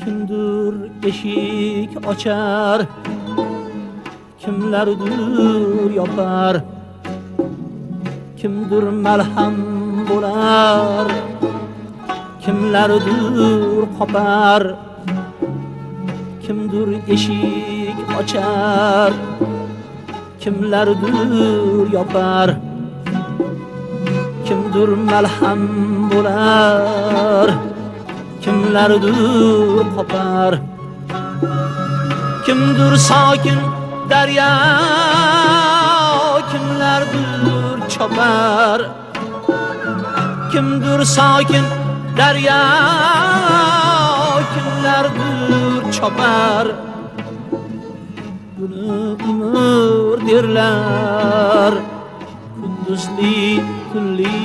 Kimdir eşik açar, kimlerdir yapar, kimdir malham bo'lar, kimlerdir qopar, kimdir eşik açar, kimlerdir yapar, kimdir malham bo'lar, kimlerdir qopar, kimdir sokin daryo, kimlerdir chopar, kimdir sokin daryo, kimlerdir chopar. Buni umr derlar, kunduzli kunli